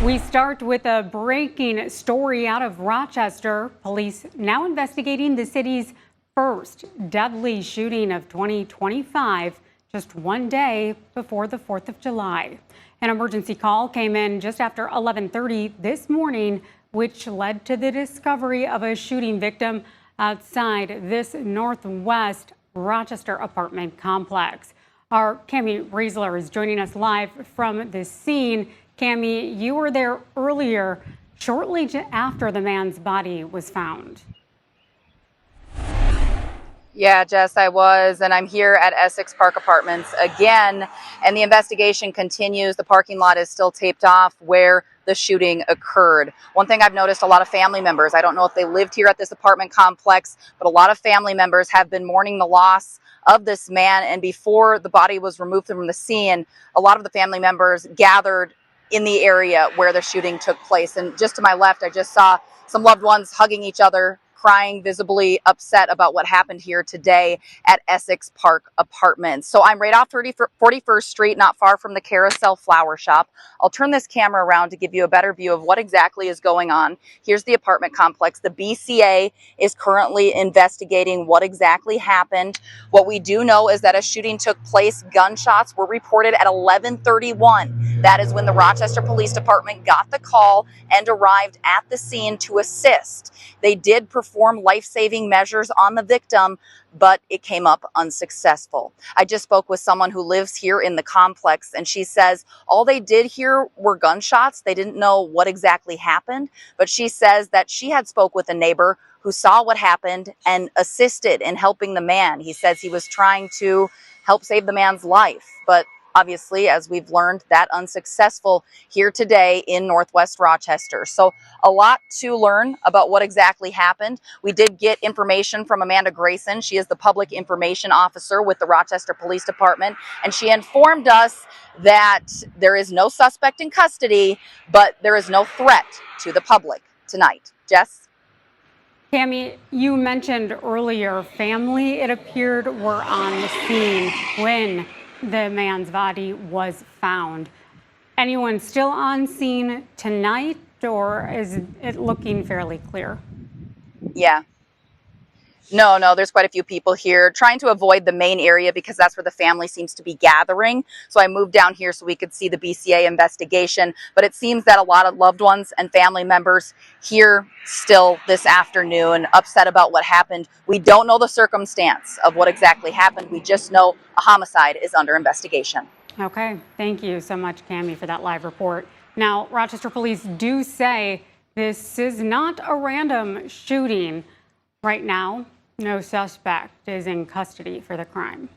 We start with a breaking story out of Rochester. Police now investigating the city's first deadly shooting of 2025, just one day before the 4th of July. An emergency call came in just after 11:30 this morning, which led to the discovery of a shooting victim outside this northwest Rochester apartment complex. Our Kamie Roesler is joining us live from the scene. Kamie, you were there earlier, shortly after the man's body was found. Yeah, Jess, I was, and I'm here at Essex Park Apartments again, and the investigation continues. The parking lot is still taped off where the shooting occurred. One thing I've noticed, a lot of family members, I don't know if they lived here at this apartment complex, but a lot of family members have been mourning the loss of this man. And before the body was removed from the scene, a lot of the family members gathered in the area where the shooting took place. And just to my left, I just saw some loved ones hugging each other, crying, visibly upset about what happened here today at Essex Park Apartments. So I'm right off 41st Street, not far from the Carousel Flower Shop. I'll turn this camera around to give you a better view of what exactly is going on. Here's the apartment complex. The BCA is currently investigating what exactly happened. What we do know is that a shooting took place. Gunshots were reported at 11:31. That is when the Rochester Police Department got the call and arrived at the scene to assist. They did perform life-saving measures on the victim, but it came up unsuccessful. I just spoke with someone who lives here in the complex, and she says all they did hear were gunshots. They didn't know what exactly happened, but she says that she had spoke with a neighbor who saw what happened and assisted in helping the man. He says he was trying to help save the man's life, but obviously, as we've learned, that unsuccessful here today in Northwest Rochester. So a lot to learn about what exactly happened. We did get information from Amanda Grayson. She is the public information officer with the Rochester Police Department, and she informed us that there is no suspect in custody, but there is no threat to the public tonight. Jess? Kamie, you mentioned earlier family, it appeared, were on the scene when the man's body was found. Anyone still on scene tonight, or is it looking fairly clear? Yeah. No, there's quite a few people here trying to avoid the main area because that's where the family seems to be gathering. So I moved down here so we could see the BCA investigation. But it seems that a lot of loved ones and family members here still this afternoon, upset about what happened. We don't know the circumstance of what exactly happened. We just know a homicide is under investigation. Okay, thank you so much, Kamie, for that live report. Now, Rochester police do say this is not a random shooting. Right now, no suspect is in custody for the crime.